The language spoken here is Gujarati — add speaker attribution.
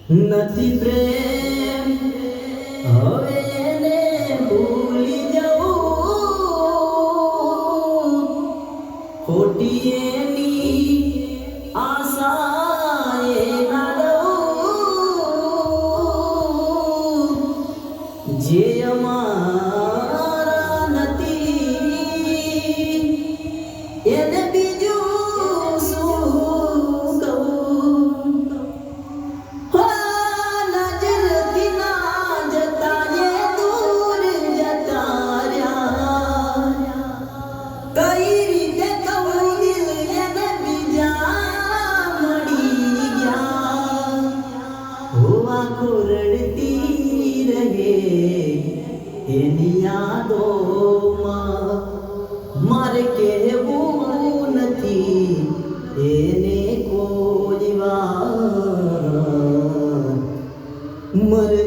Speaker 1: નથી પ્રેમ હવે એને ભૂલી જવું ખોટી એની આશા એ નાડવું જે અમારા નથી એને બીજું શું કહું નજરથી ના જતા એ દૂર જતા રહ્યા કઈ રીતે કહું દિલ એને બીજા મળી ગયા હોવા કોરડતી રહે એની યાદોમાં મારે કહેવું નથી એને કોઈ વાર મર